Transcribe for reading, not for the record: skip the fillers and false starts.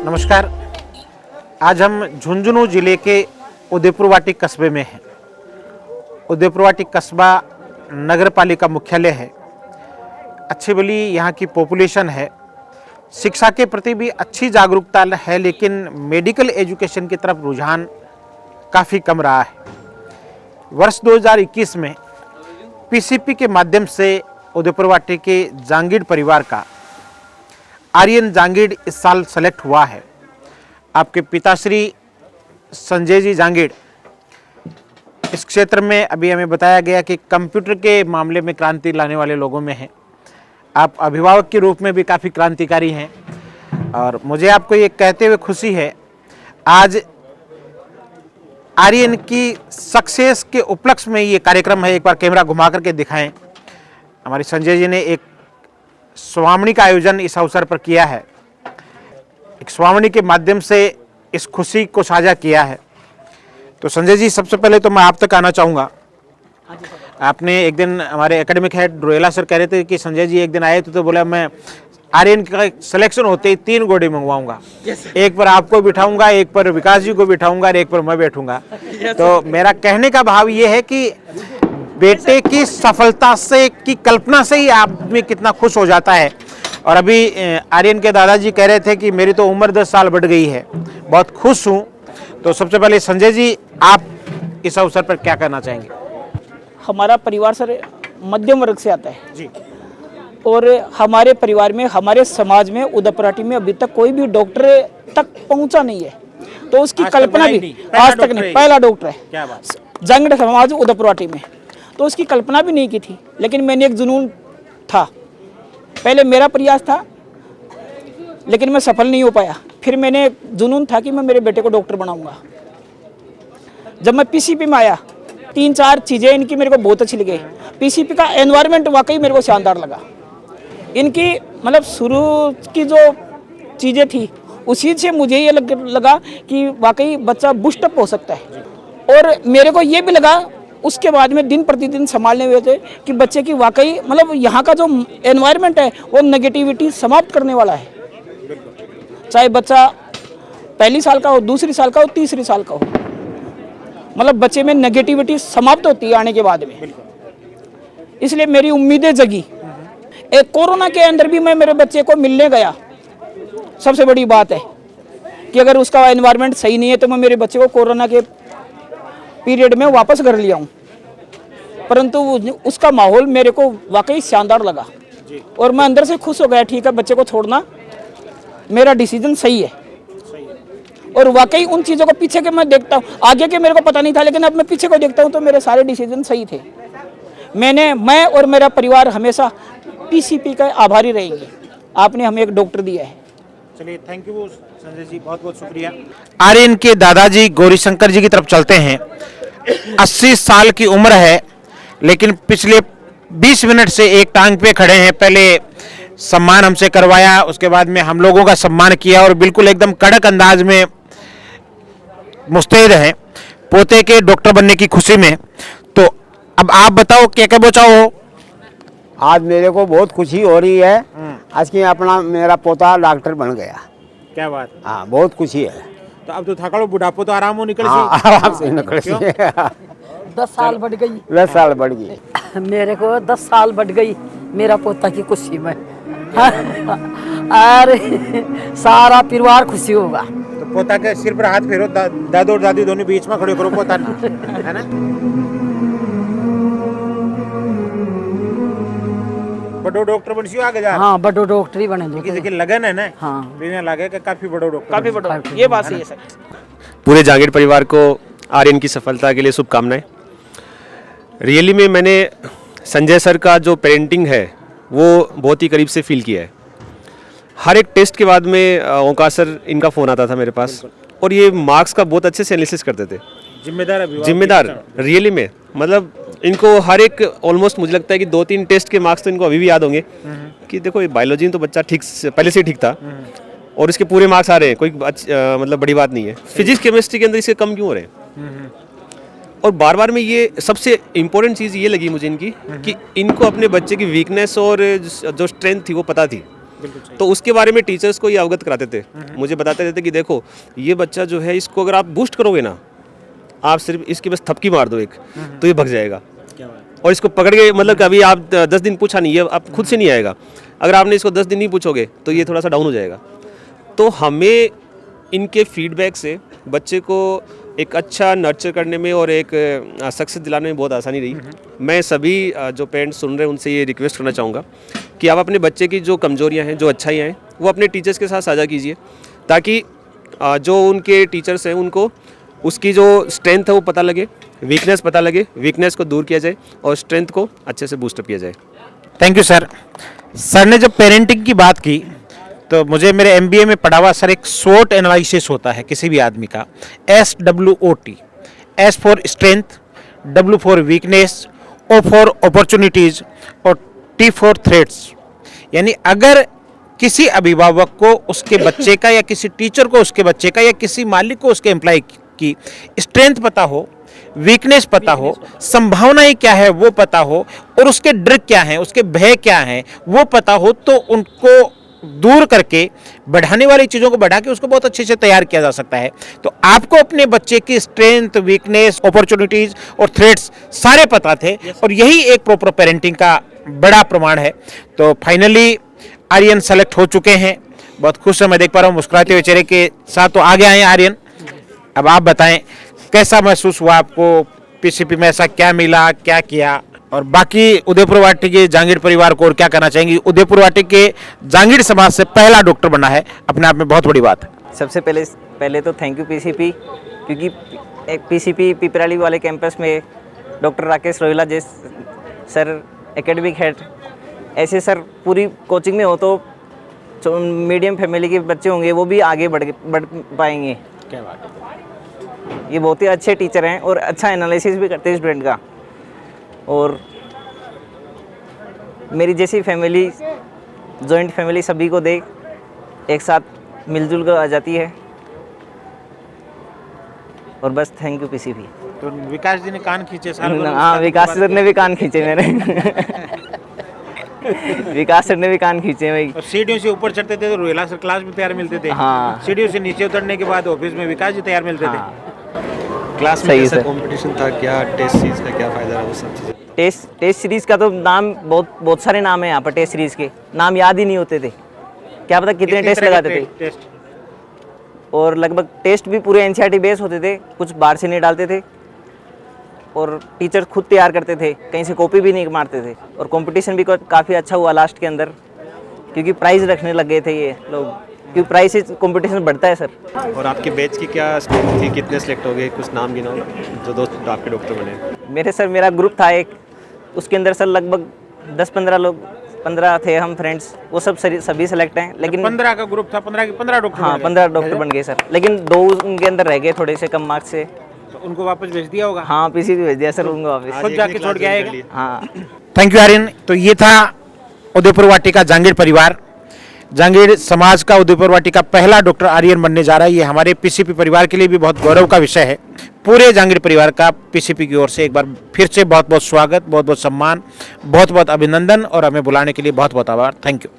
नमस्कार। आज हम झुंझुनू ज़िले के उदयपुरवाटी कस्बे में हैं। उदयपुरवाटी कस्बा नगर पालिका मुख्यालय है। अच्छी भली यहाँ की पॉपुलेशन है। शिक्षा के प्रति भी अच्छी जागरूकता है, लेकिन मेडिकल एजुकेशन की तरफ रुझान काफ़ी कम रहा है। वर्ष 2021 में पीसीपी के माध्यम से उदयपुरवाटी के जांगीड़ परिवार का आर्यन जांगीड़ इस साल सेलेक्ट हुआ है। आपके पिताश्री संजय जी जांगीड़ इस क्षेत्र में अभी हमें बताया गया कि कंप्यूटर के मामले में क्रांति लाने वाले लोगों में हैं। आप अभिभावक के रूप में भी काफ़ी क्रांतिकारी हैं और मुझे आपको ये कहते हुए खुशी है, आज आर्यन की सक्सेस के उपलक्ष्य में ये कार्यक्रम है। एक बार कैमरा घुमा करके दिखाएं। हमारे संजय जी ने एक स्वामणी का आयोजन इस अवसर पर किया है। एक स्वामणी के माध्यम से इस खुशी को साझा किया है। तो संजय जी, सबसे पहले तो मैं आप तक आना चाहूँगा। आपने एक दिन, हमारे एकेडमिक हेड रोएला सर कह रहे थे कि संजय जी एक दिन आए तो बोला मैं आर्यन का सिलेक्शन होते ही 3 घोड़े मंगवाऊंगा। एक पर आपको बिठाऊंगा, एक पर विकास जी को बिठाऊंगा और एक पर मैं बैठूंगा। तो मेरा कहने का भाव ये है कि बेटे की सफलता से की कल्पना से ही आदमी कितना खुश हो जाता है। और अभी आर्यन के दादाजी कह रहे थे कि मेरी तो उम्र 10 साल बढ़ गई है, बहुत खुश हूँ। तो सबसे पहले संजय जी, आप इस अवसर पर क्या कहना चाहेंगे? हमारा परिवार सर मध्यम वर्ग से आता है जी। और हमारे परिवार में, हमारे समाज में, उदयपुरवाटी में अभी तक कोई भी डॉक्टर तक पहुंचा नहीं है। तो उसकी कल्पना भी आज तक नहीं, पहला डॉक्टर है। क्या बात? जांगीड़ समाज उदयपुरवाटी में, तो उसकी कल्पना भी नहीं की थी। लेकिन मैंने एक जुनून था, पहले मेरा प्रयास था लेकिन मैं सफल नहीं हो पाया। फिर मैंने जुनून था कि मैं मेरे बेटे को डॉक्टर बनाऊंगा। जब मैं पीसीपी में आया, 3-4 चीज़ें इनकी मेरे को बहुत अच्छी लगी। पीसीपी का एनवायरनमेंट वाकई मेरे को शानदार लगा। इनकी मतलब शुरू की जो चीज़ें थी उसी से मुझे ये लगा कि वाकई बच्चा बूस्टअप हो सकता है। और मेरे को ये भी लगा उसके बाद में दिन प्रतिदिन संभालने हुए थे कि बच्चे की वाकई मतलब यहाँ का जो एनवायरनमेंट है वो नेगेटिविटी समाप्त करने वाला है। चाहे बच्चा पहली साल का हो, दूसरी साल का हो, तीसरी साल का हो, मतलब बच्चे में नेगेटिविटी समाप्त होती है आने के बाद में। इसलिए मेरी उम्मीदें जगी। एक कोरोना के अंदर भी मैं मेरे बच्चे को मिलने गया। सबसे बड़ी बात है कि अगर उसका एनवायरनमेंट सही नहीं है तो मैं मेरे बच्चे को कोरोना के पीरियड में वापस कर लिया हूँ। परंतु उसका माहौल मेरे को वाकई शानदार लगा और मैं अंदर से खुश हो गया। ठीक है, बच्चे को छोड़ना मेरा डिसीजन सही है। और वाकई उन चीज़ों को पीछे के मैं देखता हूँ, आगे के मेरे को पता नहीं था, लेकिन अब मैं पीछे को देखता हूँ तो मेरे सारे डिसीजन सही थे। मैं और मेरा परिवार हमेशा पीसीपी का आभारी रहेंगे। आपने हमें एक डॉक्टर दिया है। चलिए, थैंक यू संजय जी, बहुत बहुत शुक्रिया। आर्यन के दादाजी गौरीशंकर जी की तरफ चलते हैं। 80 साल की उम्र है, लेकिन पिछले 20 मिनट से एक टांग पे खड़े हैं। पहले सम्मान हमसे करवाया, उसके बाद में हम लोगों का सम्मान किया और बिल्कुल एकदम कड़क अंदाज में मुस्तैद हैं पोते के डॉक्टर बनने की खुशी में। तो अब आप बताओ क्या क्या बचाओ? आज मेरे को बहुत खुशी हो रही है। आज की अपना मेरा पोता डॉक्टर बन गया। क्या बात? हाँ, बहुत खुशी है। तो अब तो थकाड़ो बुढ़ापो तो आराम हो निकल हाँ, आराम से निकल सी। 10 साल बढ़ गई। 10 साल बढ़ गई मेरे को 10 साल बढ़ गई मेरा पोता की खुशी में। अरे सारा परिवार खुशी होगा। तो पोता के सिर पर हाथ फेरो, दादो और दादी दोनों बीच में खड़े करो पोता, है ना? बड़ो डॉक्टर बनसियो आगे जा। हाँ, बड़ो डॉक्टर ही बने जो। किसी की लगन है ना? हाँ, बिना लगे कि काफी बड़ो डॉक्टर, काफी बड़ा, ये बात सही है सर। पूरे जांगीड़ परिवार को आर्यन की सफलता के लिए शुभकामनाएं। रियली में मैंने संजय सर का जो पेरेंटिंग है वो बहुत ही करीब से फील किया है। हर एक टेस्ट के बाद में ओंकार सर इनका फ़ोन आता था मेरे पास और ये मार्क्स का बहुत अच्छे से एनालिसिस करते थे। जिम्मेदार रियली में, मतलब इनको हर एक ऑलमोस्ट मुझे लगता है कि 2-3 टेस्ट के मार्क्स तो इनको अभी भी याद होंगे कि देखो बायोलॉजी में तो बच्चा ठीक पहले से ठीक था और इसके पूरे मार्क्स आ रहे हैं, कोई मतलब बड़ी बात नहीं है। फिजिक्स केमिस्ट्री के अंदर इसके कम क्यों हो रहे हैं? और बार बार में ये सबसे इम्पोर्टेंट चीज़ ये लगी मुझे इनकी कि इनको अपने बच्चे की वीकनेस और जो स्ट्रेंथ थी वो पता थी। तो उसके बारे में टीचर्स को ये अवगत कराते थे, मुझे बताते रहते कि देखो ये बच्चा जो है इसको अगर आप बूस्ट करोगे ना, आप सिर्फ इसकी बस थपकी मार दो एक, तो ये भग जाएगा। और इसको पकड़ के मतलब कि अभी आप 10 दिन पूछा नहीं, ये आप खुद से नहीं आएगा। अगर आपने इसको 10 दिन नहीं पूछोगे तो ये थोड़ा सा डाउन हो जाएगा। तो हमें इनके फीडबैक से बच्चे को एक अच्छा नर्चर करने में और एक सक्सेस दिलाने में बहुत आसानी रही। मैं सभी जो पेरेंट्स सुन रहे हैं उनसे ये रिक्वेस्ट करना चाहूँगा कि आप अपने बच्चे की जो कमजोरियाँ हैं, जो अच्छाइयाँ हैं, वो अपने टीचर्स के साथ साझा कीजिए, ताकि जो उनके टीचर्स हैं उनको उसकी जो स्ट्रेंथ है वो पता लगे, वीकनेस पता लगे, वीकनेस को दूर किया जाए और स्ट्रेंथ को अच्छे से बूस्टअप किया जाए। Thank you sir. सर ने जब पेरेंटिंग की बात की तो मुझे मेरे एमबीए में पढ़ा हुआ सर एक SWOT एनालिसिस होता है किसी भी आदमी का, SWOT, S for strength, W for weakness, O for opportunities और T फॉर थ्रेट्स। यानी अगर किसी अभिभावक को उसके बच्चे का या किसी टीचर को उसके बच्चे का या किसी मालिक को उसके एम्प्लॉय की स्ट्रेंथ पता हो, वीकनेस पता हो, संभावनाएं क्या है वो पता हो और उसके डर क्या हैं, उसके भय क्या हैं वो पता हो, तो उनको दूर करके बढ़ाने वाली चीज़ों को बढ़ा के उसको बहुत अच्छे से तैयार किया जा सकता है। तो आपको अपने बच्चे की स्ट्रेंथ, वीकनेस, अपॉर्चुनिटीज़ और थ्रेट्स सारे पता थे और यही एक प्रॉपर पेरेंटिंग का बड़ा प्रमाण है। तो फाइनली आर्यन सेलेक्ट हो चुके हैं, बहुत खुश है, मैं देख पा रहा हूँ मुस्कुराते हुए चेहरे के साथ। तो आगे आए आर्यन, अब आप बताएं कैसा महसूस हुआ आपको, पीसीपी में ऐसा क्या मिला, क्या किया, और बाकी उदयपुर वाटिक के जांगीड़ परिवार को और क्या कहना चाहेंगे। उदयपुर वाटिक के जांगीड़ समाज से पहला डॉक्टर बना है, अपने आप में बहुत बड़ी बात है। सबसे पहले तो थैंक यू पीसीपी, क्योंकि पीसीपी पिपराली वाले कैंपस में डॉक्टर राकेश रोहिला जैसे सर एकेडमिक हेड, ऐसे सर पूरी कोचिंग में हो तो जो मीडियम फैमिली के बच्चे होंगे वो भी आगे बढ़ पाएंगे। क्या बात है। ये बहुत ही अच्छे टीचर हैं और अच्छा एनालिसिस भी करते हैं स्टूडेंट का। और मेरी जैसी फैमिली, जॉइंट फैमिली सभी को देख एक साथ मिलजुल कर आ जाती है। और बस थैंक यू पीसीपी। तो विकास जी ने कान खींचे साल भर, हाँ, विकास सर ने भी कान खींचे मेरे विकास सर ने भी कान खींचे भाई। और सीढ़ियों से ऊपर चढ़ते थे तो रोहिला सर क्लास में तैयार मिलते थे। हाँ। सीढ़ियों से नीचे उतरने के बाद ऑफिस में विकास जी तैयार मिलते थे। क्लास में सही कैसा है। कंपटीशन था, क्या टेस्ट सीरीज का क्या फायदा रहा, वो सब चीज़ें। टेस्ट सीरीज का तो नाम बहुत सारे नाम है यहाँ पर। टेस्ट सीरीज के नाम याद ही नहीं होते थे, क्या पता कितने टेस्ट लगाते थे। टेस्ट और लगभग टेस्ट भी पूरे एनसीईआरटी बेस होते थे, कुछ बाहर से नहीं डालते थे और टीचर खुद तैयार करते थे, कहीं से कॉपी भी नहीं मारते थे। और कंपटीशन भी काफ़ी अच्छा हुआ लास्ट के अंदर, क्योंकि प्राइज़ रखने लग गए थे ये लोग, क्योंकि प्राइस से कंपटीशन बढ़ता है सर। और आपके बैच की क्या स्ट्रेंथ थी, कितने सेलेक्ट हो गए, कुछ नाम गिनाओ जो दोस्त आपके डॉक्टर बने। मेरा ग्रुप था एक, उसके अंदर सर लगभग 10-15 लोग, 15 थे हम फ्रेंड्स, वो सभी सेलेक्ट हैं। लेकिन 15 का ग्रुप था, 15 के 15 डॉक्टर। हाँ, 15 डॉक्टर बन गए सर, लेकिन 2 उनके अंदर रह गए थोड़े से कम मार्क्स से। तो उनको वापस भेज दिया होगा। हाँ, पीसीपी भेज दिया सर उनको वापस। खुद जाके छोड़ के आएगा। हाँ। Thank you Aryan. तो ये था उदयपुर वाटिक का जांगीड़ परिवार, जांगीड़ समाज का उदयपुर वाटिक का पहला डॉक्टर आर्यन बनने जा रहा है। ये हमारे पीसीपी परिवार के लिए भी बहुत गौरव का विषय है। पूरे जांगीड़ परिवार का पीसीपी की ओर से एक बार फिर से बहुत बहुत स्वागत, बहुत बहुत सम्मान, बहुत बहुत अभिनंदन और हमें बुलाने के लिए बहुत बहुत आभार। Thank you.